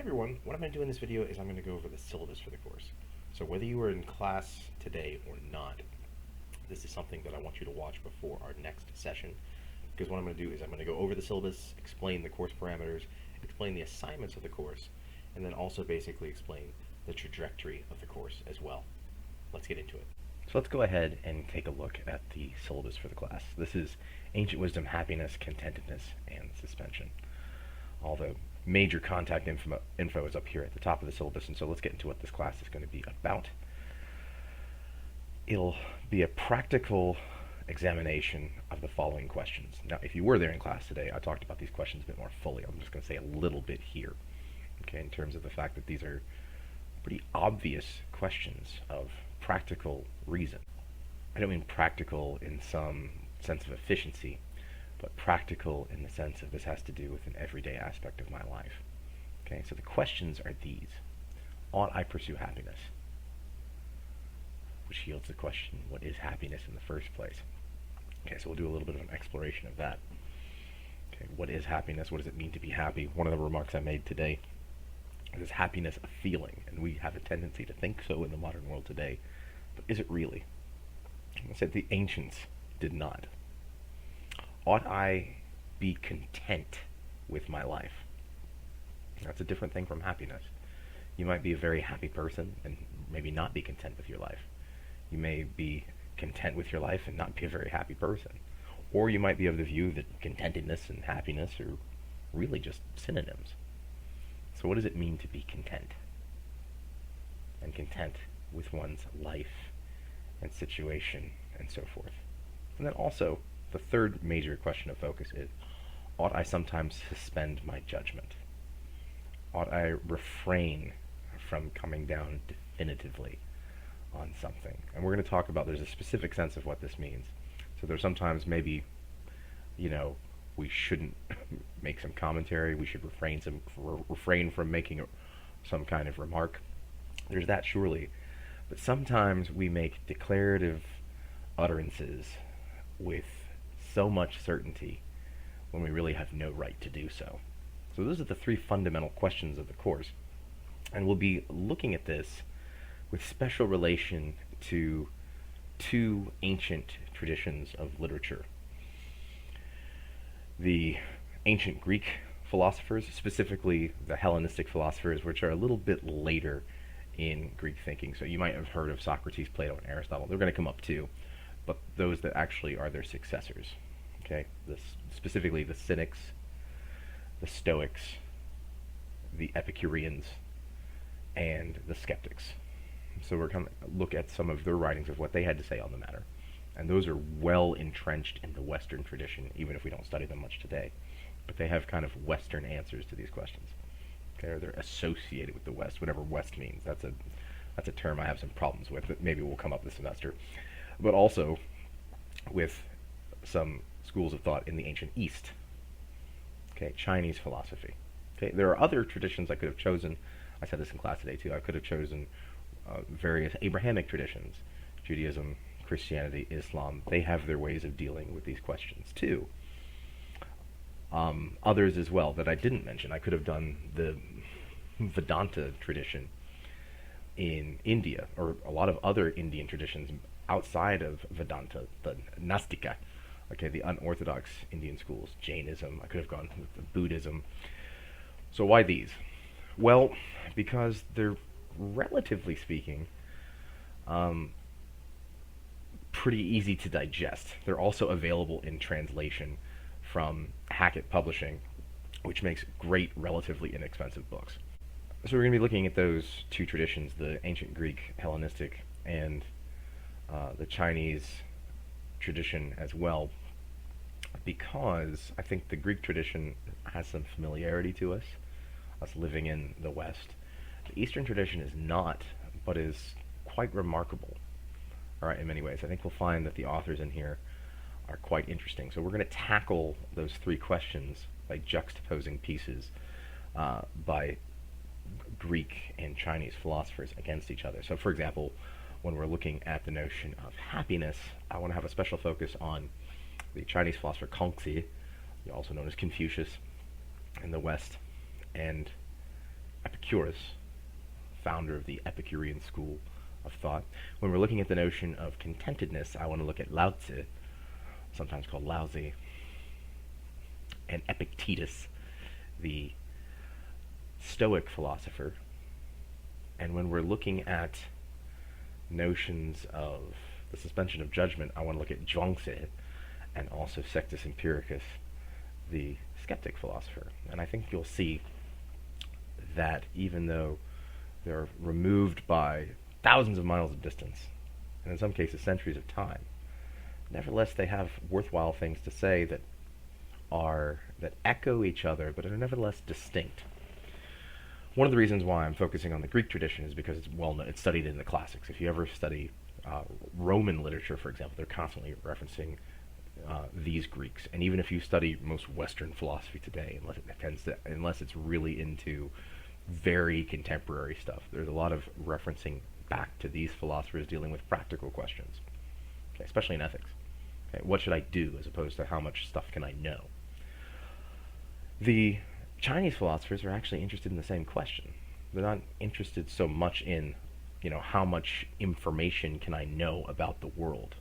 everyone, what I'm going to do in this video is I'm going to go over the syllabus for the course. So whether you were in class today or not, this is something that I want you to watch before our next session, because what I'm going to do is I'm going to go over the syllabus, explain the course parameters, explain the assignments of the course, and then also basically explain the trajectory of the course as well. Let's get into it. So let's go ahead and take a look at the syllabus for the class. This is Ancient Wisdom, Happiness, Contentedness, and Suspension. All the major contact info is up here at the top of the syllabus, and so let's get into what this class is going to be about. It'll be a practical examination of the following questions. Now, if you were there in class today, I talked about these questions a bit more fully. I'm just going to say a little bit here, okay, in terms of the fact that these are pretty obvious questions of practical reason. I don't mean practical in some sense of efficiency, but practical in the sense of this has to do with an everyday aspect of my life. Okay, so the questions are these. Ought I pursue happiness? Which yields the question, what is happiness in the first place? Okay, so we'll do a little bit of an exploration of that. Okay, what is happiness? What does it mean to be happy? One of the remarks I made today is happiness a feeling? And we have a tendency to think so in the modern world today, but is it really? I said the ancients did not. Ought I be content with my life? That's a different thing from happiness. You might be a very happy person and maybe not be content with your life. You may be content with your life and not be a very happy person. Or you might be of the view that contentedness and happiness are really just synonyms. So what does it mean to be content? And content with one's life and situation and so forth. And then also, the third major question of focus is, ought I sometimes suspend my judgment? Ought I refrain from coming down definitively on something? And we're going to talk about, there's a specific sense of what this means. So there's sometimes maybe, we shouldn't make some commentary, we should refrain from making some kind of remark. There's that surely. But sometimes we make declarative utterances with so much certainty when we really have no right to do so. So those are the three fundamental questions of the course. And we'll be looking at this with special relation to two ancient traditions of literature. The ancient Greek philosophers, specifically the Hellenistic philosophers, which are a little bit later in Greek thinking. So you might have heard of Socrates, Plato, and Aristotle. They're going to come up too, but those that actually are their successors. Okay, specifically the Cynics, the Stoics, the Epicureans, and the Skeptics. So we're going to look at some of their writings of what they had to say on the matter. And those are well entrenched in the Western tradition, even if we don't study them much today. But they have kind of Western answers to these questions. Okay, or they're associated with the West, whatever West means. That's a term I have some problems with, that maybe will come up this semester. But also with some schools of thought in the ancient East. Okay, Chinese philosophy. Okay, there are other traditions I could have chosen. I said this in class today too. I could have chosen various Abrahamic traditions, Judaism, Christianity, Islam. They have their ways of dealing with these questions too. Others as well that I didn't mention. I could have done the Vedanta tradition in India, or a lot of other Indian traditions outside of Vedanta, the Nastika, okay, the unorthodox Indian schools, Jainism. I could have gone with Buddhism. So why these? Well, because they're, relatively speaking, pretty easy to digest. They're also available in translation from Hackett Publishing, which makes great, relatively inexpensive books. So we're going to be looking at those two traditions, the ancient Greek, Hellenistic, and the Chinese tradition as well, because I think the Greek tradition has some familiarity to us living in the West. The Eastern tradition is not, but is quite remarkable, all right, in many ways. I think we'll find that the authors in here are quite interesting. So we're going to tackle those three questions by juxtaposing pieces by Greek and Chinese philosophers against each other. So for example, when we're looking at the notion of happiness, I want to have a special focus on the Chinese philosopher Kongzi, also known as Confucius in the West, and Epicurus, founder of the Epicurean school of thought. When we're looking at the notion of contentedness, I want to look at Lao Tzu, sometimes called Laozi, and Epictetus, the Stoic philosopher. And when we're looking at notions of the suspension of judgment, I want to look at Zhuangzi and also Sextus Empiricus, the skeptic philosopher. And I think you'll see that even though they're removed by thousands of miles of distance, and in some cases centuries of time, nevertheless they have worthwhile things to say that echo each other, but are nevertheless distinct. One of the reasons why I'm focusing on the Greek tradition is because it's well known, it's studied in the classics. If you ever study Roman literature, for example, they're constantly referencing these Greeks. And even if you study most Western philosophy today, unless it's really into very contemporary stuff, there's a lot of referencing back to these philosophers dealing with practical questions, okay, especially in ethics. Okay, what should I do as opposed to how much stuff can I know? The Chinese philosophers are actually interested in the same question. They're not interested so much in, how much information can I know about the world.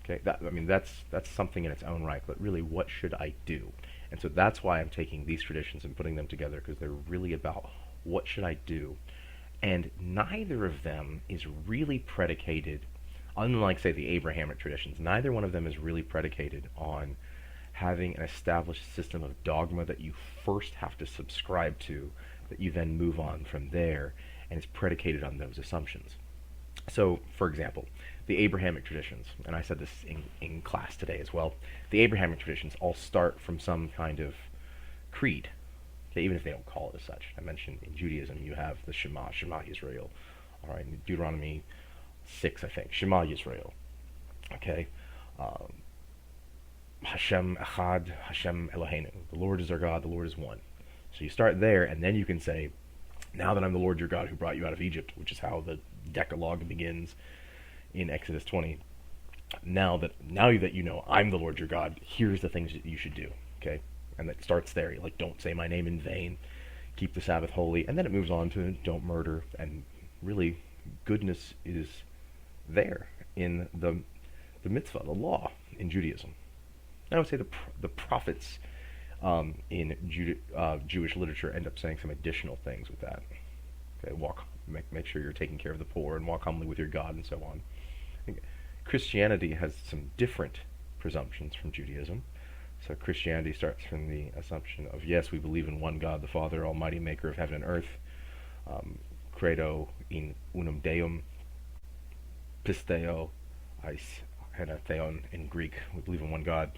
Okay, that's something in its own right, but really, what should I do? And so that's why I'm taking these traditions and putting them together, because they're really about what should I do. And neither of them is really predicated, unlike, say, the Abrahamic traditions, neither one of them is really predicated on having an established system of dogma that you first have to subscribe to, that you then move on from there, and is predicated on those assumptions. So, for example, the Abrahamic traditions, and I said this in class today as well, the Abrahamic traditions all start from some kind of creed, okay, even if they don't call it as such. I mentioned in Judaism you have the Shema Yisrael, all right, in Deuteronomy 6, I think, Shema Yisrael, okay, Hashem Echad, Hashem Eloheinu. The Lord is our God, the Lord is one. So you start there, and then you can say, now that I'm the Lord your God who brought you out of Egypt, which is how the Decalogue begins in Exodus 20. Now that you know I'm the Lord your God, here's the things that you should do, okay? And that starts there. Like, don't say my name in vain, keep the Sabbath holy, and then it moves on to don't murder, and really goodness is there in the mitzvah, the law in Judaism. I would say the prophets in Jewish literature end up saying some additional things with that. Okay, make sure you're taking care of the poor and walk humbly with your God and so on. I think Christianity has some different presumptions from Judaism. So Christianity starts from the assumption of, yes, we believe in one God, the Father, Almighty, Maker of heaven and earth. Credo in unum Deum, pisteo, eis theon in Greek. We believe in one God.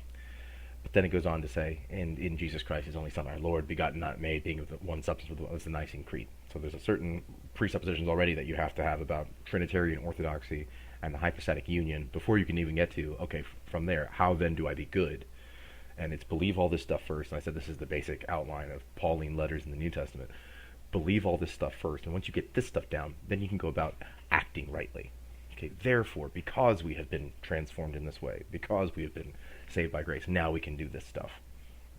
But then it goes on to say, and in Jesus Christ, his only Son, our Lord, begotten, not made, being of the one substance with the Nicene Creed. So there's a certain presuppositions already that you have to have about Trinitarian orthodoxy and the hypostatic union before you can even get to, okay, from there, how then do I be good? And it's believe all this stuff first. And I said this is the basic outline of Pauline letters in the New Testament. Believe all this stuff first, and once you get this stuff down, then you can go about acting rightly. Okay, therefore, because we have been transformed in this way, because we have been saved by grace, now we can do this stuff.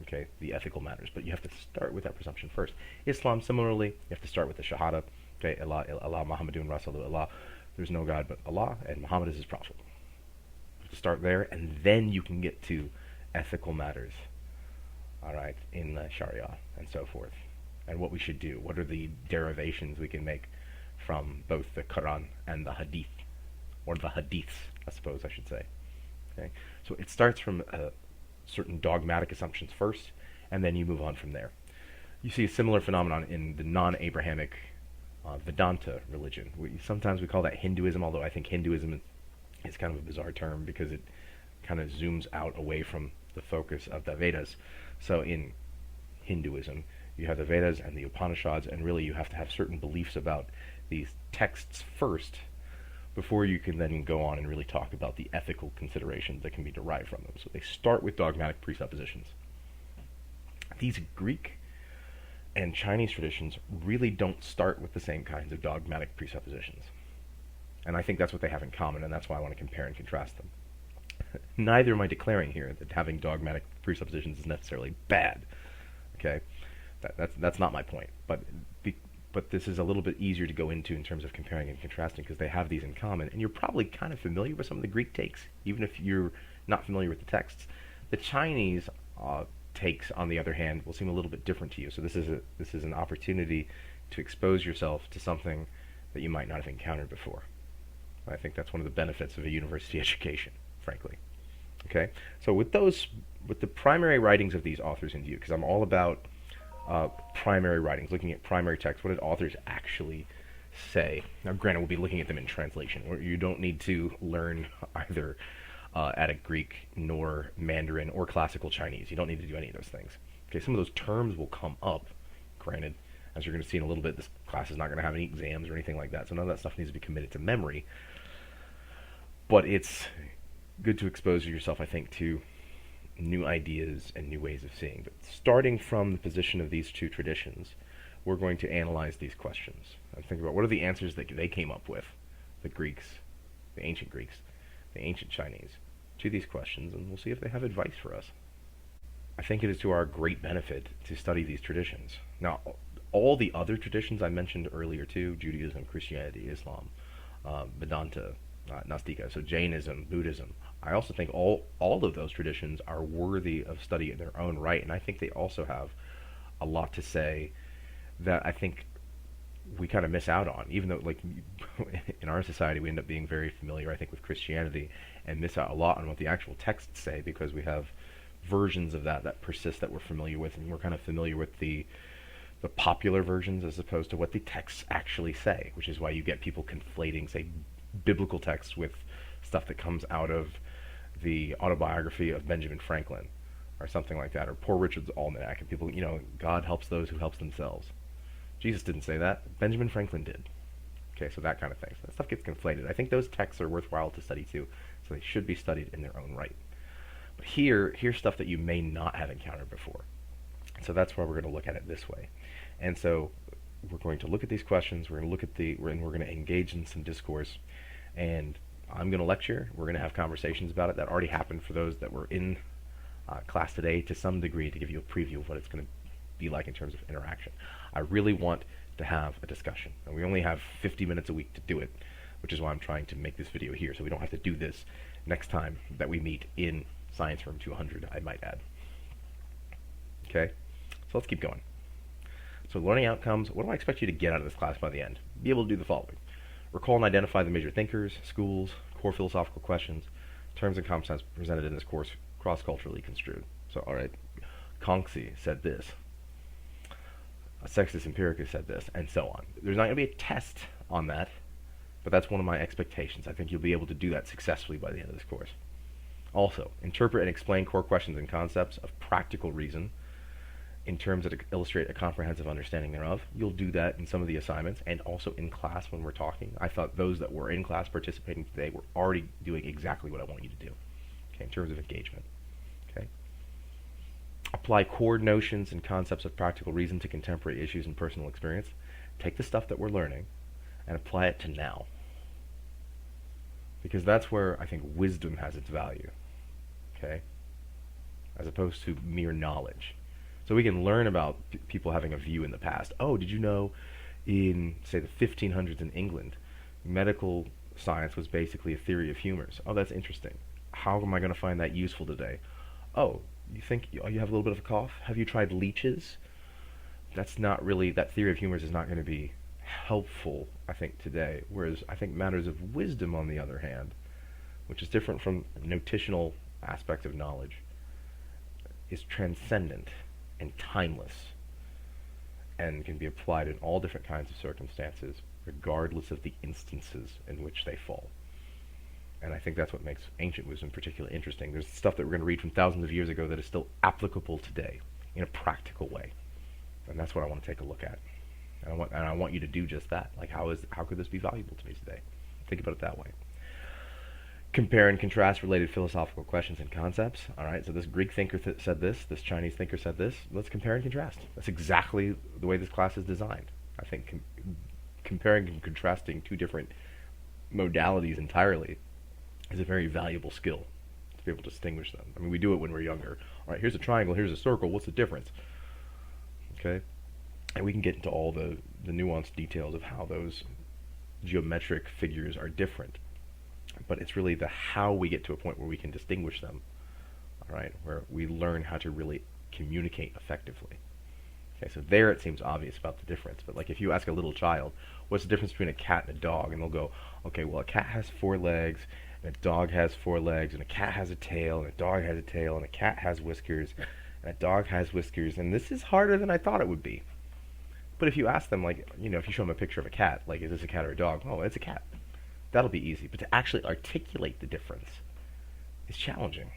Okay, the ethical matters. But you have to start with that presumption first. Islam, similarly, you have to start with the Shahada. Okay, Allah Muhammadun Rasulullah, Allah, there's no God but Allah, and Muhammad is his prophet. You have to start there, and then you can get to ethical matters, all right, in the Sharia and so forth, and what we should do. What are the derivations we can make from both the Quran and the Hadith, or the Hadiths, I suppose I should say. Okay, so it starts from certain dogmatic assumptions first, and then you move on from there. You see a similar phenomenon in the non-Abrahamic Vedanta religion. Sometimes we call that Hinduism, although I think Hinduism is kind of a bizarre term because it kind of zooms out away from the focus of the Vedas. So in Hinduism, you have the Vedas and the Upanishads, and really you have to have certain beliefs about these texts first before you can then go on and really talk about the ethical considerations that can be derived from them. So they start with dogmatic presuppositions. These Greek and Chinese traditions really don't start with the same kinds of dogmatic presuppositions. And I think that's what they have in common, and that's why I want to compare and contrast them. Neither am I declaring here that having dogmatic presuppositions is necessarily bad. Okay, that's not my point. But but this is a little bit easier to go into in terms of comparing and contrasting because they have these in common, and you're probably kind of familiar with some of the Greek takes, even if you're not familiar with the texts. The Chinese takes, on the other hand, will seem a little bit different to you. So this is an opportunity to expose yourself to something that you might not have encountered before. I think that's one of the benefits of a university education, frankly. Okay, so with the primary writings of these authors in view, because I'm all about primary writings, looking at primary texts, what did authors actually say? Now, granted, we'll be looking at them in translation, where you don't need to learn either Attic Greek, nor Mandarin, or classical Chinese. You don't need to do any of those things. Okay, some of those terms will come up, granted, as you're going to see in a little bit, this class is not going to have any exams or anything like that, so none of that stuff needs to be committed to memory. But it's good to expose yourself, I think, to new ideas and new ways of seeing. But starting from the position of these two traditions, we're going to analyze these questions and think about what are the answers that they came up with, the Greeks, the ancient Greeks, the ancient Chinese, to these questions, and we'll see if they have advice for us. I think it is to our great benefit to study these traditions. Now, all the other traditions I mentioned earlier too, Judaism, Christianity, Islam, Vedanta, Nastika, so Jainism, Buddhism, I also think all of those traditions are worthy of study in their own right, and I think they also have a lot to say that I think we kind of miss out on, even though, like, in our society we end up being very familiar, I think, with Christianity and miss out a lot on what the actual texts say because we have versions of that persist that we're familiar with, and we're kind of familiar with the popular versions as opposed to what the texts actually say, which is why you get people conflating, say, biblical texts with stuff that comes out of the autobiography of Benjamin Franklin or something like that, or Poor Richard's Almanac, and people, God helps those who helps themselves. Jesus didn't say that. Benjamin Franklin did. Okay, so that kind of thing. So that stuff gets conflated. I think those texts are worthwhile to study too, so they should be studied in their own right. But here's stuff that you may not have encountered before. So that's why we're going to look at it this way. And so we're going to look at these questions, we're going to look at we're going to engage in some discourse, and I'm going to lecture, we're going to have conversations about it. That already happened for those that were in class today to some degree, to give you a preview of what it's going to be like in terms of interaction. I really want to have a discussion, and we only have 50 minutes a week to do it, which is why I'm trying to make this video here, so we don't have to do this next time that we meet in Science Room 200, I might add. Okay, so let's keep going. So learning outcomes, what do I expect you to get out of this class by the end? Be able to do the following. Recall and identify the major thinkers, schools, core philosophical questions, terms and concepts presented in this course cross-culturally construed. So, all right, Conxi said this, Sextus Empiricus said this, and so on. There's not going to be a test on that, but that's one of my expectations. I think you'll be able to do that successfully by the end of this course. Also, interpret and explain core questions and concepts of practical reason in terms that illustrate a comprehensive understanding thereof. You'll do that in some of the assignments and also in class when we're talking. I thought those that were in class participating today were already doing exactly what I want you to do, okay, in terms of engagement. Okay. Apply core notions and concepts of practical reason to contemporary issues and personal experience. Take the stuff that we're learning and apply it to now, because that's where I think wisdom has its value, okay, as opposed to mere knowledge. So we can learn about people having a view in the past. Oh, did you know in, say, the 1500s in England, medical science was basically a theory of humors? Oh, that's interesting. How am I going to find that useful today? Oh, you think you have a little bit of a cough? Have you tried leeches? That's not really, that theory of humors is not going to be helpful, I think, today. Whereas I think matters of wisdom, on the other hand, which is different from notational aspects of knowledge, is transcendent and timeless, and can be applied in all different kinds of circumstances, regardless of the instances in which they fall. And I think that's what makes ancient wisdom particularly interesting. There's stuff that we're going to read from thousands of years ago that is still applicable today in a practical way, and that's what I want to take a look at. And I want you to do just that. Like, how could this be valuable to me today? Think about it that way. Compare and contrast related philosophical questions and concepts. All right, so this Greek thinker said this Chinese thinker said this. Let's compare and contrast. That's exactly the way this class is designed. I think comparing and contrasting two different modalities entirely is a very valuable skill to be able to distinguish them. I mean, we do it when we're younger. All right, here's a triangle, here's a circle. What's the difference? Okay, and we can get into all the the nuanced details of how those geometric figures are different. But it's really the how we get to a point where we can distinguish them, all right, where we learn how to really communicate effectively. Okay, so there it seems obvious about the difference. But like if you ask a little child, what's the difference between a cat and a dog? And they'll go, okay, well, a cat has 4 legs, and a dog has 4 legs, and a cat has a tail, and a dog has a tail, and a cat has whiskers, and a dog has whiskers, and this is harder than I thought it would be. But if you ask them, like, you know, if you show them a picture of a cat, like, is this a cat or a dog? Oh, it's a cat. That'll be easy. But to actually articulate the difference is challenging.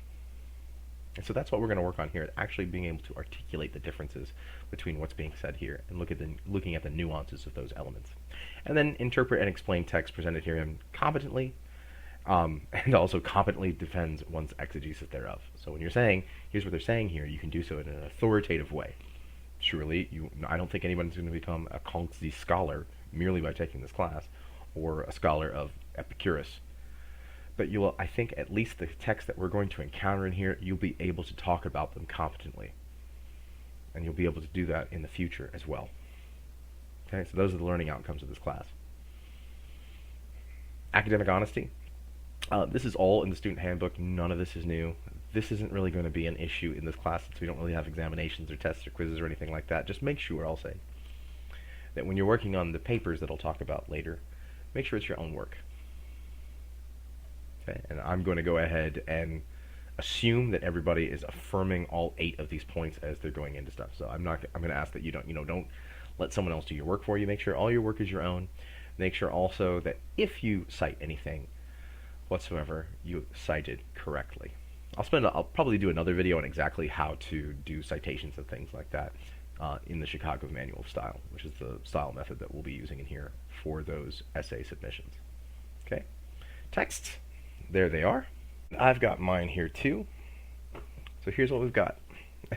And so that's what we're going to work on here, actually being able to articulate the differences between what's being said here and looking at the nuances of those elements. And then interpret and explain text presented herein competently, and also competently defends one's exegesis thereof. So when you're saying, here's what they're saying here, you can do so in an authoritative way. Surely, I don't think anyone's going to become a Contingency scholar merely by taking this class, or a scholar of Epicurus. But you will, I think, at least the texts that we're going to encounter in here, you'll be able to talk about them competently. And you'll be able to do that in the future as well. Okay, so those are the learning outcomes of this class. Academic honesty. This is all in the student handbook. None of this is new. This isn't really going to be an issue in this class since we don't really have examinations or tests or quizzes or anything like that. Just make sure, I'll say, that when you're working on the papers that I'll talk about later, make sure it's your own work. Okay, and I'm going to go ahead and assume that everybody is affirming all 8 of these points as they're going into stuff. So I'm going to ask that you don't let someone else do your work for you. Make sure all your work is your own. Make sure also that if you cite anything whatsoever, you cite it correctly. I'll probably do another video on exactly how to do citations and things like that in the Chicago Manual of Style, which is the style method that we'll be using in here for those essay submissions. Okay, texts, there they are. I've got mine here too. So here's what we've got.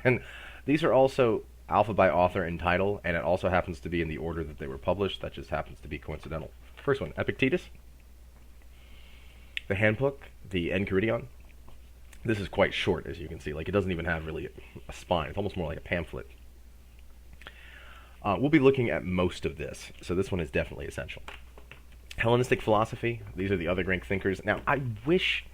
And these are also alpha by author and title, and it also happens to be in the order that they were published. That just happens to be coincidental. First one, Epictetus. The handbook, the Enchiridion. This is quite short, as you can see. Like, it doesn't even have really a spine. It's almost more like a pamphlet. We'll be looking at most of this, so this one is definitely essential. Hellenistic Philosophy. These are the other Greek thinkers. Now, I wish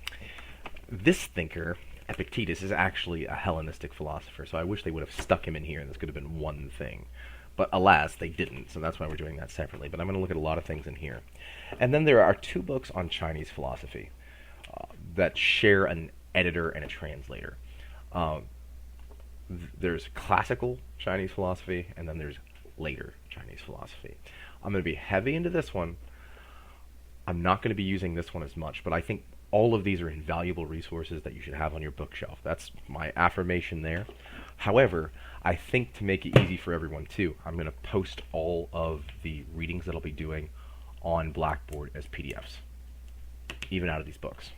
this thinker, Epictetus, is actually a Hellenistic philosopher, so I wish they would have stuck him in here, and this could have been one thing. But alas, they didn't, so that's why we're doing that separately. But I'm going to look at a lot of things in here. And then there are 2 books on Chinese philosophy that share an editor and a translator. There's classical Chinese philosophy, and then there's later Chinese philosophy. I'm going to be heavy into this one. I'm not going to be using this one as much, but I think all of these are invaluable resources that you should have on your bookshelf. That's my affirmation there. However, I think to make it easy for everyone too, I'm going to post all of the readings that I'll be doing on Blackboard as PDFs, even out of these books.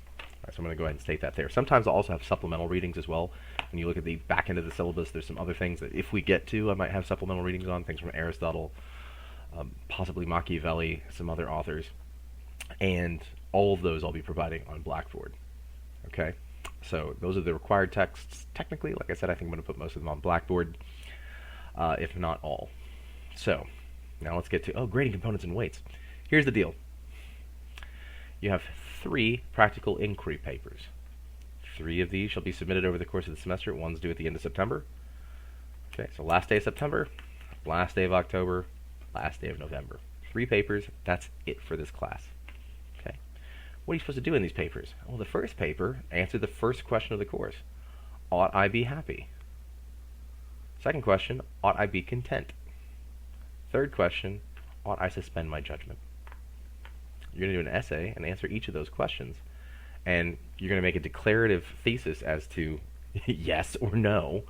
So I'm going to go ahead and state that there. Sometimes I'll also have supplemental readings as well. When you look at the back end of the syllabus, there's some other things that if we get to, I might have supplemental readings on, things from Aristotle, possibly Machiavelli, some other authors. And all of those I'll be providing on Blackboard. Okay? So those are the required texts. Technically, like I said, I think I'm going to put most of them on Blackboard, if not all. So now let's get to, grading components and weights. Here's the deal. You have 3 practical inquiry papers. 3 of these shall be submitted over the course of the semester. One's due at the end of September. Okay, so last day of September, last day of October, last day of November. 3 papers, that's it for this class. Okay, what are you supposed to do in these papers? Well, the first paper, answer the first question of the course. Ought I be happy? Second question, ought I be content? Third question, ought I suspend my judgment? You're going to do an essay and answer each of those questions, and you're going to make a declarative thesis as to yes or no,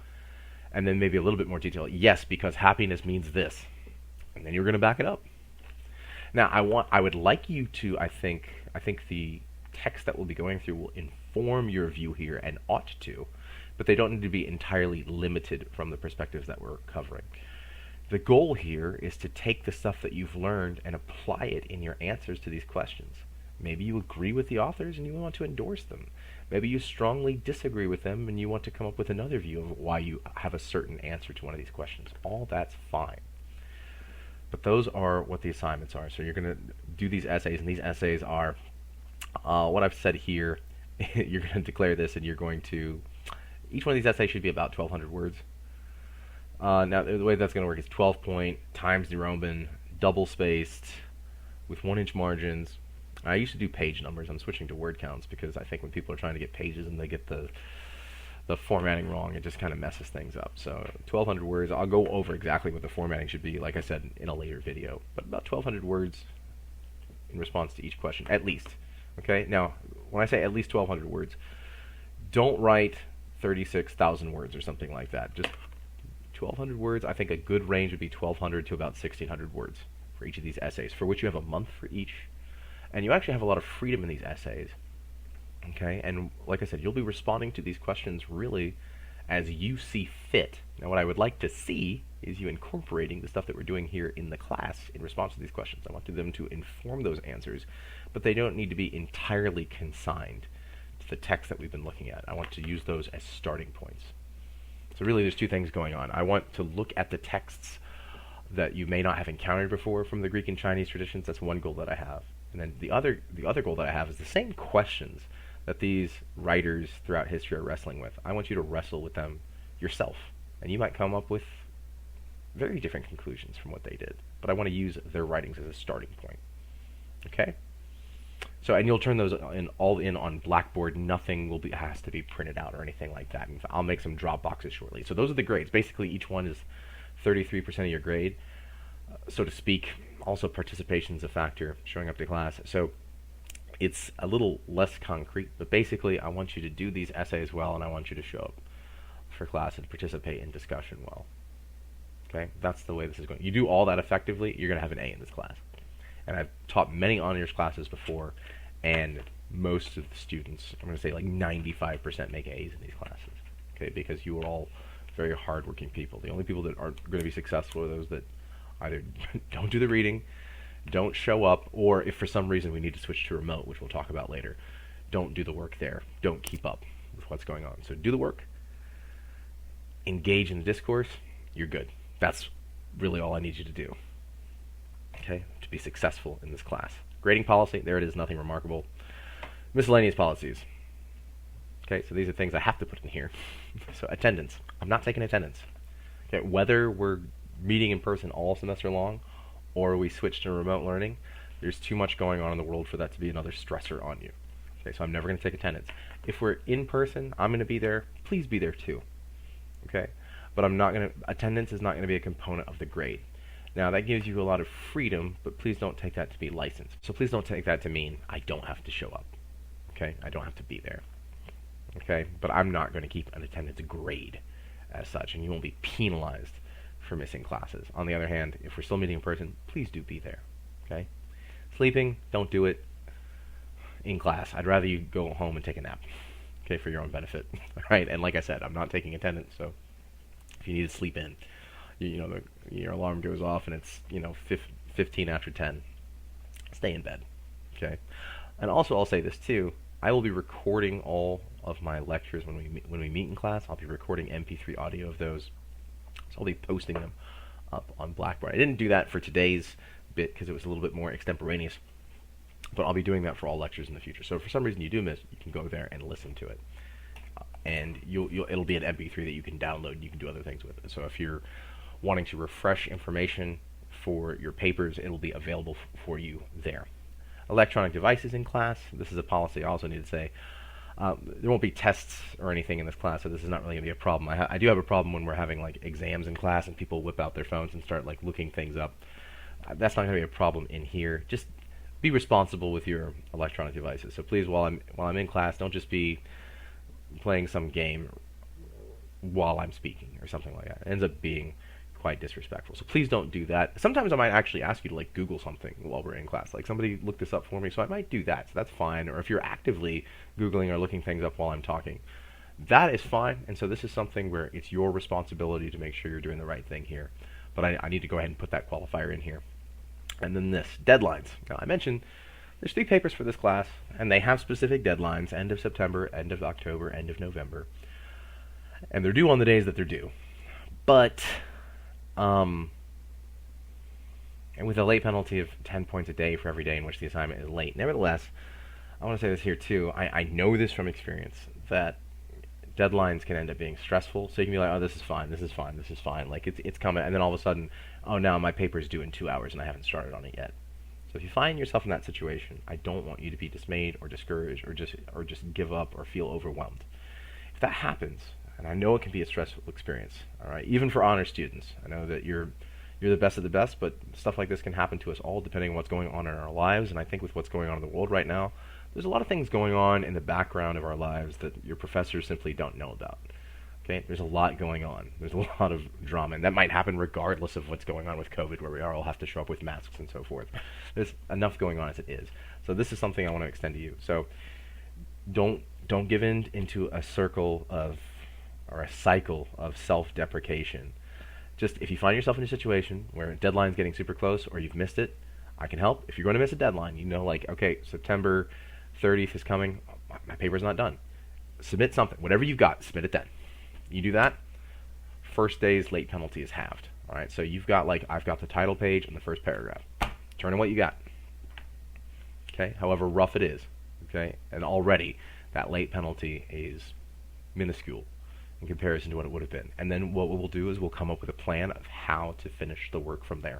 and then maybe a little bit more detail. Yes, because happiness means this, and then you're going to back it up. Now, I would like you to, I think the text that we'll be going through will inform your view here and ought to, but they don't need to be entirely limited from the perspectives that we're covering. The goal here is to take the stuff that you've learned and apply it in your answers to these questions. Maybe you agree with the authors and you want to endorse them. Maybe you strongly disagree with them and you want to come up with another view of why you have a certain answer to one of these questions. All that's fine. But those are what the assignments are. So you're going to do these essays, and these essays are what I've said here. You're going to declare this, and you're going to, each one of these essays should be about 1,200 words. Now, the way that's going to work is 12 point, Times New Roman, double spaced, with 1-inch margins. I used to do page numbers. I'm switching to word counts because I think when people are trying to get pages and they get the formatting wrong, it just kind of messes things up. So 1,200 words. I'll go over exactly what the formatting should be, like I said, in a later video. But about 1,200 words in response to each question, at least. Okay? Now, when I say at least 1,200 words, don't write 36,000 words or something like that. Just 1,200 words. I think a good range would be 1,200 to about 1,600 words for each of these essays, for which you have a month for each. And you actually have a lot of freedom in these essays. Okay, and like I said, you'll be responding to these questions really as you see fit. Now, what I would like to see is you incorporating the stuff that we're doing here in the class in response to these questions. I want them to inform those answers, but they don't need to be entirely consigned to the text that we've been looking at. I want to use those as starting points. So really, there's two things going on. I want to look at the texts that you may not have encountered before from the Greek and Chinese traditions. That's one goal that I have. And then the other goal that I have is the same questions that these writers throughout history are wrestling with. I want you to wrestle with them yourself. And you might come up with very different conclusions from what they did. But I want to use their writings as a starting point. Okay? So, and you'll turn those all in on Blackboard. Nothing has to be printed out or anything like that. And I'll make some drop boxes shortly. So those are the grades. Basically, each one is 33% of your grade, so to speak. Also, participation is a factor, showing up to class. So it's a little less concrete, but basically I want you to do these essays well, and I want you to show up for class and participate in discussion well. Okay? That's the way this is going. You do all that effectively, you're going to have an A in this class. And I've taught many honors classes before, and most of the students, I'm going to say like 95% make A's in these classes. Okay? Because you are all very hardworking people. The only people that aren't going to be successful are those that either don't do the reading, don't show up, or if for some reason we need to switch to remote, which we'll talk about later, don't do the work there. Don't keep up with what's going on. So do the work, engage in the discourse, you're good. That's really all I need you to do, okay, to be successful in this class. Grading policy, there it is, nothing remarkable. Miscellaneous policies. Okay, so these are things I have to put in here. So attendance. I'm not taking attendance. Okay, whether we're meeting in person all semester long, or we switch to remote learning, there's too much going on in the world for that to be another stressor on you. Okay, so I'm never going to take attendance. If we're in person, I'm going to be there. Please be there too. Okay, but attendance is not going to be a component of the grade. Now that gives you a lot of freedom, but please don't take that to be licensed. So please don't take that to mean I don't have to show up. Okay, I don't have to be there. Okay, but I'm not going to keep an attendance grade as such, and you won't be penalized for missing classes. On the other hand, if we're still meeting in person, please do be there. Okay? Sleeping, don't do it in class. I'd rather you go home and take a nap. Okay, for your own benefit. All right? And like I said, I'm not taking attendance, so if you need to sleep in, your alarm goes off and it's 15 after 10. Stay in bed. Okay? And also, I'll say this too. I will be recording all of my lectures when we meet in class. I'll be recording MP3 audio of those. So I'll be posting them up on Blackboard. I didn't do that for today's bit because it was a little bit more extemporaneous, but I'll be doing that for all lectures in the future. So if for some reason you do miss, you can go there and listen to it, and it'll be an MP3 that you can download and you can do other things with it. So if you're wanting to refresh information for your papers, it'll be available for you there. Electronic devices in class. This is a policy I also need to say. There won't be tests or anything in this class, so this is not really going to be a problem. I do have a problem when we're having like exams in class and people whip out their phones and start like looking things up. That's not going to be a problem in here. Just be responsible with your electronic devices. So please, while I'm in class, don't just be playing some game while I'm speaking or something like that. It ends up being quite disrespectful. So please don't do that. Sometimes I might actually ask you to like Google something while we're in class. Like somebody look this up for me, so I might do that. So that's fine. Or if you're actively Googling or looking things up while I'm talking, that is fine. And so this is something where it's your responsibility to make sure you're doing the right thing here. But I need to go ahead and put that qualifier in here. And then this, deadlines. Now I mentioned there's 3 papers for this class, and they have specific deadlines: end of September, end of October, end of November. And they're due on the days that they're due. But and with a late penalty of 10 points a day for every day in which the assignment is late. Nevertheless, I want to say this here too. I know this from experience that deadlines can end up being stressful. So you can be like, oh, this is fine, this is fine, this is fine. Like it's coming, and then all of a sudden, oh, now my paper's due in 2 hours and I haven't started on it yet. So if you find yourself in that situation, I don't want you to be dismayed or discouraged or just give up or feel overwhelmed. If that happens, and I know it can be a stressful experience, all right, even for honor students. I know that you're the best of the best, but stuff like this can happen to us all depending on what's going on in our lives. And I think with what's going on in the world right now, there's a lot of things going on in the background of our lives that your professors simply don't know about. Okay, there's a lot going on. There's a lot of drama, and that might happen regardless of what's going on with COVID, where we all have to show up with masks and so forth. There's enough going on as it is. So this is something I want to extend to you. So don't give in into a circle of or a cycle of self-deprecation. Just if you find yourself in a situation where a deadline's getting super close or you've missed it, I can help. If you're going to miss a deadline, you know, like, okay, September 30th is coming, my paper's not done. Submit something. Whatever you've got, submit it then. You do that, first day's late penalty is halved. All right, so you've got, like, I've got the title page and the first paragraph. Turn in what you got. Okay, however rough it is. Okay, and already that late penalty is minuscule in comparison to what it would have been. And then what we'll do is we'll come up with a plan of how to finish the work from there.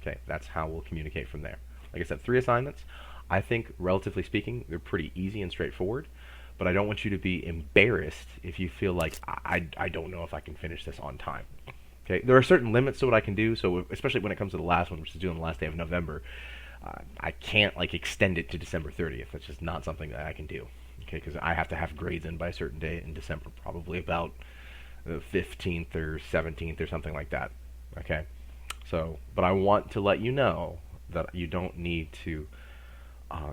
Okay, that's how we'll communicate from there. Like I said, 3 assignments. I think, relatively speaking, they're pretty easy and straightforward. But I don't want you to be embarrassed if you feel like, I don't know if I can finish this on time. Okay, there are certain limits to what I can do, so especially when it comes to the last one, which is due on the last day of November, I can't, like, extend it to December 30th. That's just not something that I can do. Okay, because I have to have grades in by a certain day in December, probably about the 15th or 17th or something like that. Okay, so, but I want to let you know that you don't need to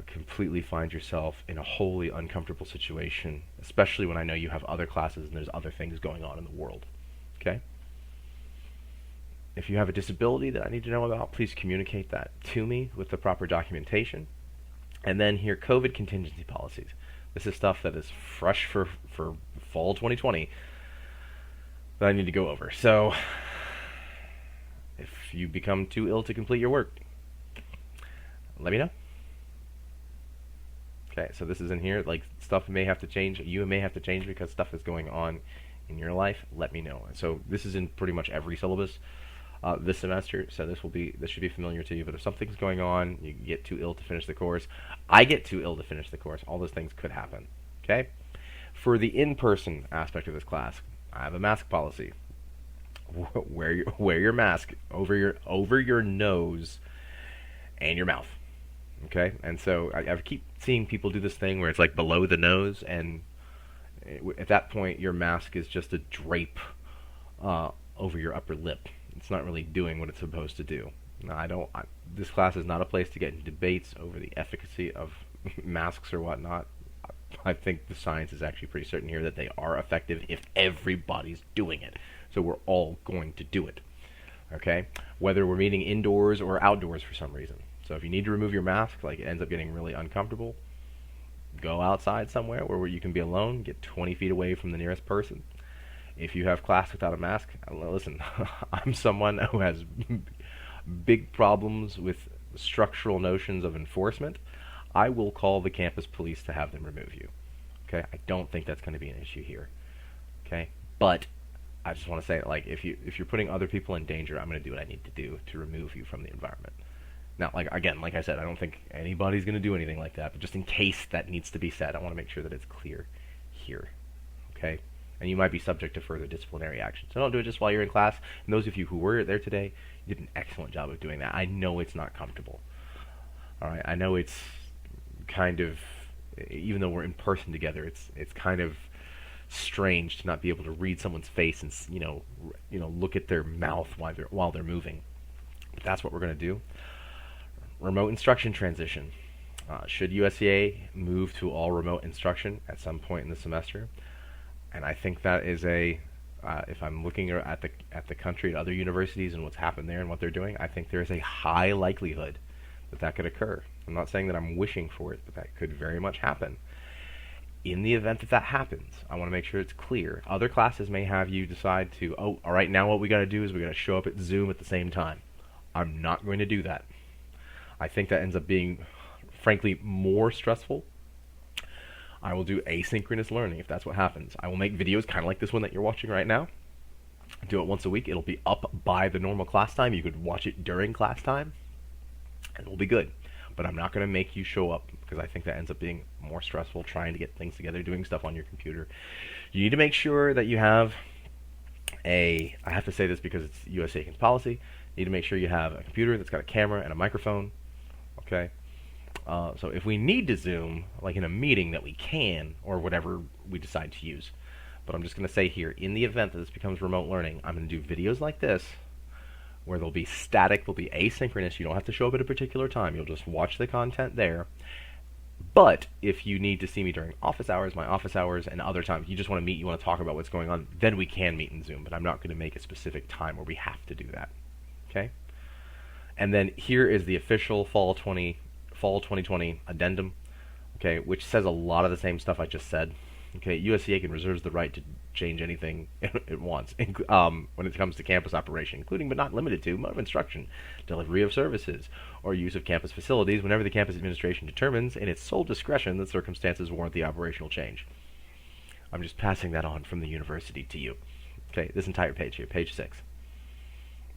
completely find yourself in a wholly uncomfortable situation, especially when I know you have other classes and there's other things going on in the world. Okay? If you have a disability that I need to know about, please communicate that to me with the proper documentation. And then here, COVID contingency policies. This is stuff that is fresh for fall 2020 that I need to go over. So, if you become too ill to complete your work, let me know. Okay, so this is in here, like, stuff may have to change, you may have to change because stuff is going on in your life, let me know. And so this is in pretty much every syllabus this semester, so this should be familiar to you. But if something's going on, you get too ill to finish the course, I get too ill to finish the course, all those things could happen. Okay? For the in-person aspect of this class, I have a mask policy. Wear your mask over your nose and your mouth. Okay, and so I keep seeing people do this thing where it's like below the nose, and at that point your mask is just a drape over your upper lip. It's not really doing what it's supposed to do. Now, this class is not a place to get into debates over the efficacy of masks or whatnot. I think the science is actually pretty certain here that they are effective if everybody's doing it. So we're all going to do it. Okay, whether we're meeting indoors or outdoors for some reason. So if you need to remove your mask, like it ends up getting really uncomfortable, go outside somewhere where you can be alone, get 20 feet away from the nearest person. If you have class without a mask, listen, I'm someone who has big problems with structural notions of enforcement. I will call the campus police to have them remove you. Okay, I don't think that's going to be an issue here. Okay, but I just want to say, like, if you're putting other people in danger, I'm going to do what I need to do to remove you from the environment. Now, like I said, I don't think anybody's going to do anything like that, but just in case that needs to be said, I want to make sure that it's clear here, okay? And you might be subject to further disciplinary action. So don't do it just while you're in class. And those of you who were there today, you did an excellent job of doing that. I know it's not comfortable. All right, I know it's kind of, even though we're in person together, it's kind of strange to not be able to read someone's face and look at their mouth while they're moving. But that's what we're going to do. Remote instruction transition. Should USCA move to all remote instruction at some point in the semester? And I think that is if I'm looking at the country, at other universities and what's happened there and what they're doing, I think there is a high likelihood that could occur. I'm not saying that I'm wishing for it, but that could very much happen. In the event that happens, I want to make sure it's clear. Other classes may have you decide to, all right, now what we got to do is we got to show up at Zoom at the same time. I'm not going to do that. I think that ends up being, frankly, more stressful. I will do asynchronous learning if that's what happens. I will make videos kind of like this one that you're watching right now. Do it once a week. It'll be up by the normal class time. You could watch it during class time, and it'll be good. But I'm not going to make you show up because I think that ends up being more stressful trying to get things together, doing stuff on your computer. You need to make sure that you have I have to say this because it's U.S. HONS policy, you need to make sure you have a computer that's got a camera and a microphone, okay? So if we need to Zoom, like in a meeting that we can, or whatever we decide to use. But I'm just going to say here, in the event that this becomes remote learning, I'm going to do videos like this, where they'll be static, they'll be asynchronous. You don't have to show up at a particular time. You'll just watch the content there. But if you need to see me during office hours, my office hours, and other times, you just want to meet, you want to talk about what's going on, then we can meet in Zoom. But I'm not going to make a specific time where we have to do that. Okay? And then here is the official Fall 2020 addendum, okay, which says a lot of the same stuff I just said. Okay, USC reserves the right to change anything it wants when it comes to campus operation, including but not limited to mode of instruction, delivery of services, or use of campus facilities whenever the campus administration determines in its sole discretion that circumstances warrant the operational change. I'm just passing that on from the university to you. Okay, this entire page here, page 6.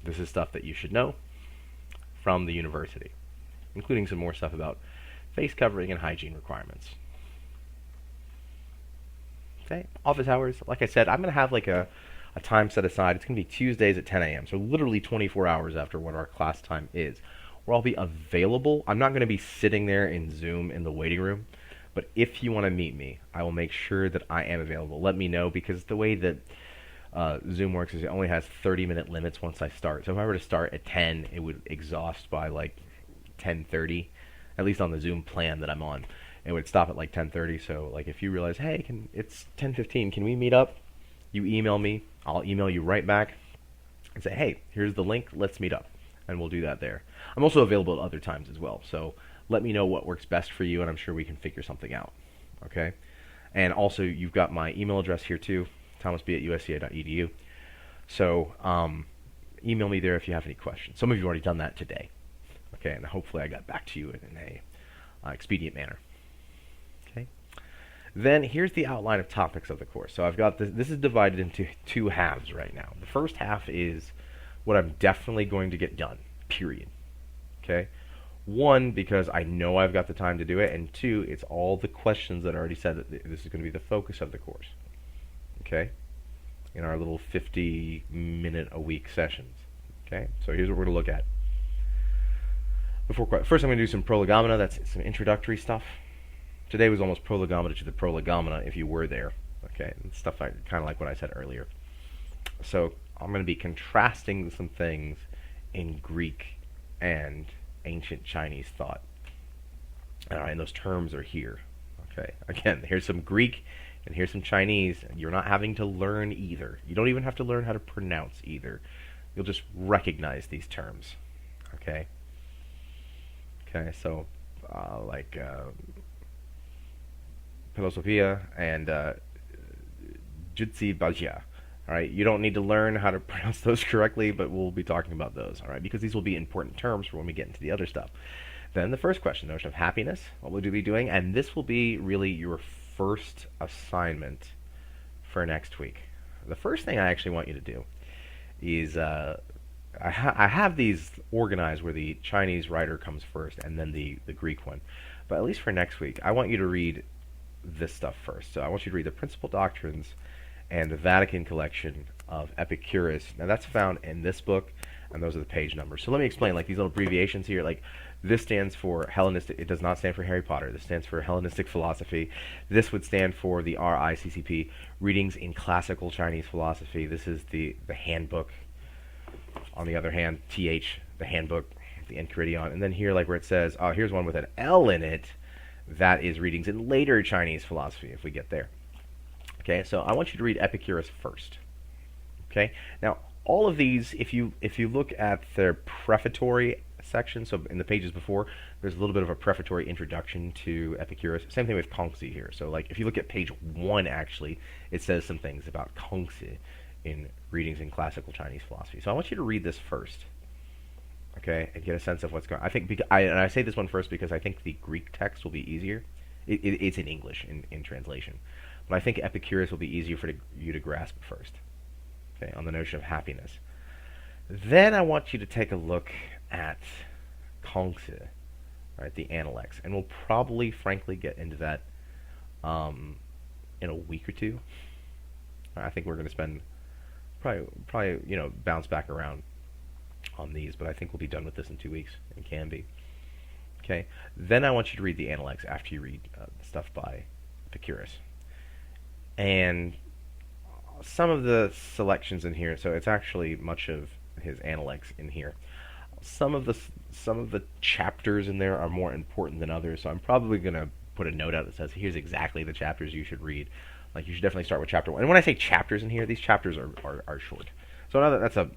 This is stuff that you should know from the university, including some more stuff about face covering and hygiene requirements. Okay, office hours, like I said, I'm going to have like a time set aside. It's going to be Tuesdays at 10 a.m., so literally 24 hours after what our class time is, where I'll be available. I'm not going to be sitting there in Zoom in the waiting room, but if you want to meet me, I will make sure that I am available. Let me know, because the way that Zoom works is it only has 30-minute limits once I start. So if I were to start at 10, it would exhaust by like 10:30, at least on the Zoom plan that I'm on. It would stop at like 10:30. So like if you realize, hey, it's 10:15, can we meet up? You email me. I'll email you right back and say, hey, here's the link. Let's meet up, and we'll do that there. I'm also available at other times as well. So let me know what works best for you, and I'm sure we can figure something out. Okay. And also, you've got my email address here too, thomasb@usca.edu. So email me there if you have any questions. Some of you have already done that today. Okay, and hopefully I got back to you in a expedient manner. Okay. Then here's the outline of topics of the course. So I've got this is divided into two halves right now. The first half is what I'm definitely going to get done, period. Okay. One, because I know I've got the time to do it, and two, it's all the questions that I already said that this is going to be the focus of the course. Okay. In our little 50-minute-a-week sessions. Okay. So here's what we're going to look at. First, I'm going to do some prolegomena. That's some introductory stuff. Today was almost prolegomena to the prolegomena, if you were there. Okay, and stuff kind of like what I said earlier. So I'm going to be contrasting some things in Greek and ancient Chinese thought. All right, and those terms are here. Okay, again, here's some Greek and here's some Chinese. You're not having to learn either. You don't even have to learn how to pronounce either. You'll just recognize these terms. Okay. Okay, so like Philosophia and Jutsi Bajia. All right, you don't need to learn how to pronounce those correctly, but we'll be talking about those. All right, because these will be important terms for when we get into the other stuff. Then the first question, notion of happiness. What will you be doing? And this will be really your first assignment for next week. The first thing I actually want you to do is I have these organized where the Chinese writer comes first and then the Greek one. But at least for next week, I want you to read this stuff first. So I want you to read the Principal Doctrines and the Vatican Collection of Epicurus. Now that's found in this book, and those are the page numbers. So let me explain, like these little abbreviations here, like this stands for Hellenistic, it does not stand for Harry Potter, this stands for Hellenistic Philosophy. This would stand for the RICCP, Readings in Classical Chinese Philosophy. This is the handbook. On the other hand, TH, the handbook, the Enchiridion. And then here, like where it says, here's one with an L in it, that is Readings in Later Chinese Philosophy, if we get there. Okay, so I want you to read Epicurus first. Okay, now all of these, if you look at their prefatory section, so in the pages before, there's a little bit of a prefatory introduction to Epicurus. Same thing with Kongzi here. So like if you look at page 1, actually, it says some things about Kongzi in Readings in Classical Chinese Philosophy. So I want you to read this first. okay, and get a sense of what's going on. I think, and I say this one first because I think the Greek text will be easier. It's in English in translation. But I think Epicurus will be easier for you to grasp first, okay, on the notion of happiness. Then I want you to take a look at Kongzi, right, the Analects, and we'll probably, frankly, get into that in a week or two. I think we're going to spend probably bounce back around on these, but I think we'll be done with this in 2 weeks, and can be. Okay. Then I want you to read the Analects after you read stuff by Epicurus, and some of the selections in here. So it's actually much of his Analects in here. Some of the chapters in there are more important than others, so I'm probably going to put a note out that says here's exactly the chapters you should read. Like, you should definitely start with chapter 1. And when I say chapters in here, these chapters are short. So that's a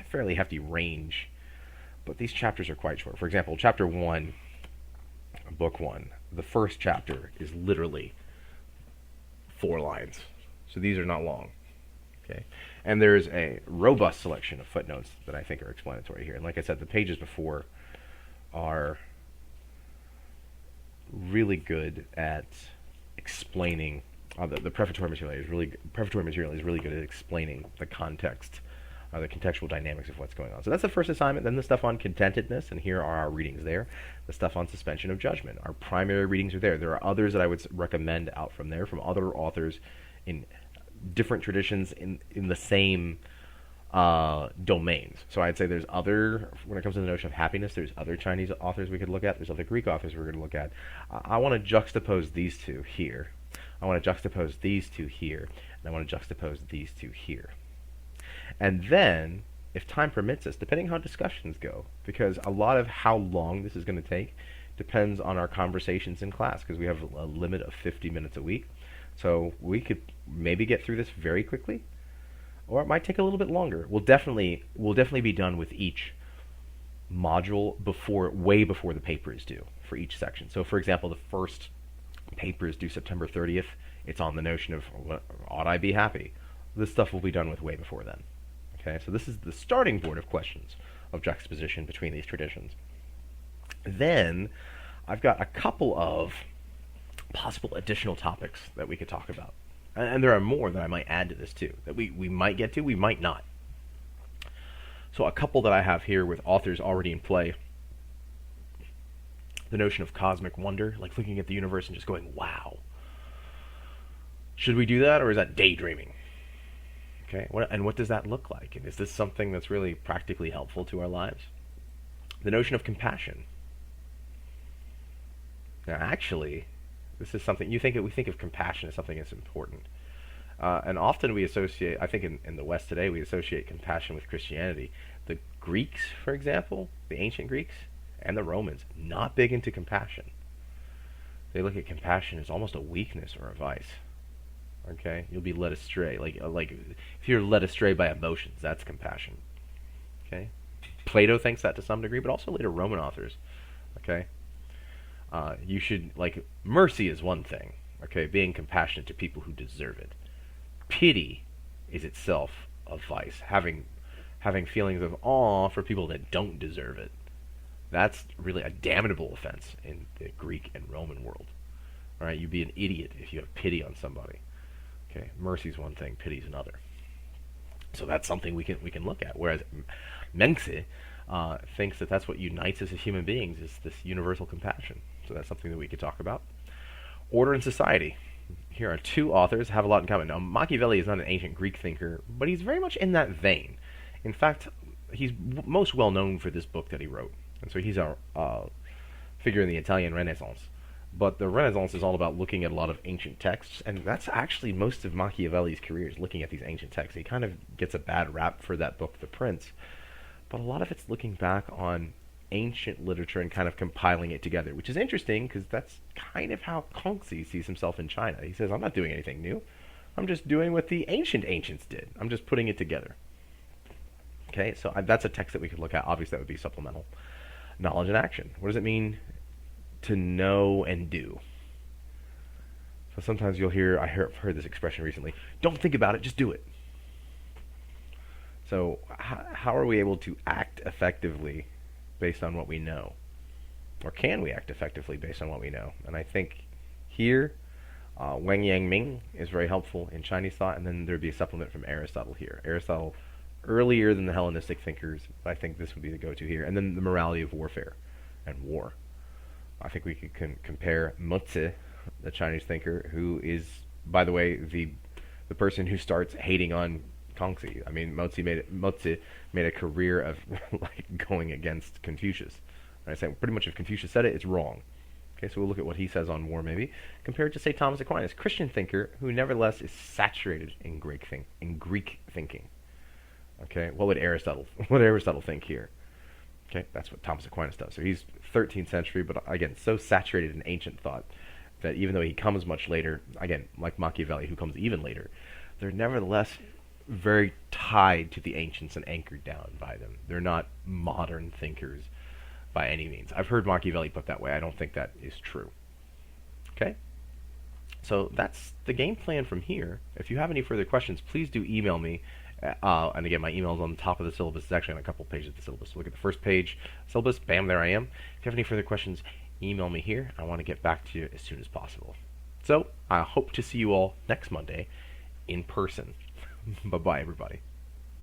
fairly hefty range, but these chapters are quite short. For example, chapter 1, book 1, the first chapter is literally 4 lines. So these are not long. Okay. And there's a robust selection of footnotes that I think are explanatory here. And like I said, the pages before are really good at explaining. The prefatory material is really good at explaining the context, the contextual dynamics of what's going on. So that's the first assignment. Then the stuff on contentedness, and here are our readings there. The stuff on suspension of judgment. Our primary readings are there. There are others that I would recommend out from there, from other authors in different traditions in the same domains. So I'd say there's other, when it comes to the notion of happiness, there's other Chinese authors we could look at. There's other Greek authors we're going to look at. I want to juxtapose these two here. I want to juxtapose these two here. And I want to juxtapose these two here. And then, if time permits us, depending how discussions go, because a lot of how long this is going to take depends on our conversations in class, because we have a limit of 50 minutes a week. So we could maybe get through this very quickly, or it might take a little bit longer. We'll definitely be done with each module way before the paper is due for each section. So, for example, the first paper is due September 30th. It's on the notion of, ought I be happy? This stuff will be done with way before then. Okay, so this is the starting board of questions of juxtaposition between these traditions. Then I've got a couple of possible additional topics that we could talk about. And there are more that I might add to this too, that we might get to, we might not. So a couple that I have here with authors already in play. The notion of cosmic wonder, like looking at the universe and just going, wow. Should we do that, or is that daydreaming? Okay, what does that look like? And is this something that's really practically helpful to our lives? The notion of compassion. Now, actually, this is something we think of compassion as something that's important. And often we associate, I think in the West today, we associate compassion with Christianity. The Greeks, for example, the ancient Greeks, and the Romans, not big into compassion. They look at compassion as almost a weakness or a vice. Okay, you'll be led astray. Like if you're led astray by emotions, that's compassion. Okay, Plato thinks that to some degree, but also later Roman authors. Okay, you should, like, mercy is one thing. Okay, being compassionate to people who deserve it. Pity is itself a vice. Having feelings of awe for people that don't deserve it. That's really a damnable offense in the Greek and Roman world. All right, you'd be an idiot if you have pity on somebody. Okay, mercy's one thing, pity's another. So that's something we can look at. Whereas Mengzi thinks that that's what unites us as human beings, is this universal compassion. So that's something that we could talk about. Order and society. Here are two authors have a lot in common. Now, Machiavelli is not an ancient Greek thinker, but he's very much in that vein. In fact, he's most well known for this book that he wrote. And so he's a figure in the Italian Renaissance. But the Renaissance is all about looking at a lot of ancient texts, and that's actually most of Machiavelli's career, is looking at these ancient texts. He kind of gets a bad rap for that book, The Prince, but a lot of it's looking back on ancient literature and kind of compiling it together, which is interesting because that's kind of how Kongzi sees himself in China. He says, I'm not doing anything new. I'm just doing what the ancients did. I'm just putting it together. Okay, so that's a text that we could look at. Obviously, that would be supplemental. Knowledge and action. What does it mean to know and do? So sometimes you'll hear, I've heard this expression recently, don't think about it, just do it. So how are we able to act effectively based on what we know? Or can we act effectively based on what we know? And I think here, Wang Yang Ming is very helpful in Chinese thought, and then there'd be a supplement from Aristotle here. Aristotle, earlier than the Hellenistic thinkers, I think this would be the go-to here. And then the morality of warfare and war. I think we could compare Mozi, the Chinese thinker, who is, by the way, the person who starts hating on Kongzi. I mean, Mozi made a career of like going against Confucius. And I say pretty much if Confucius said it, it's wrong. Okay, so we'll look at what he says on war, maybe, compared to, say, Thomas Aquinas, Christian thinker who nevertheless is saturated in Greek thinking. Okay, what would Aristotle think here? Okay, that's what Thomas Aquinas does. So he's 13th century, but again, so saturated in ancient thought that even though he comes much later, again, like Machiavelli, who comes even later, they're nevertheless very tied to the ancients and anchored down by them. They're not modern thinkers by any means. I've heard Machiavelli put that way. I don't think that is true. Okay? So that's the game plan from here. If you have any further questions, please do email me. And again, my email is on the top of the syllabus. It's actually on a couple pages of the syllabus. Look at the first page, syllabus, bam, there I am. If you have any further questions, email me here. I want to get back to you as soon as possible. So I hope to see you all next Monday in person. Bye-bye, everybody.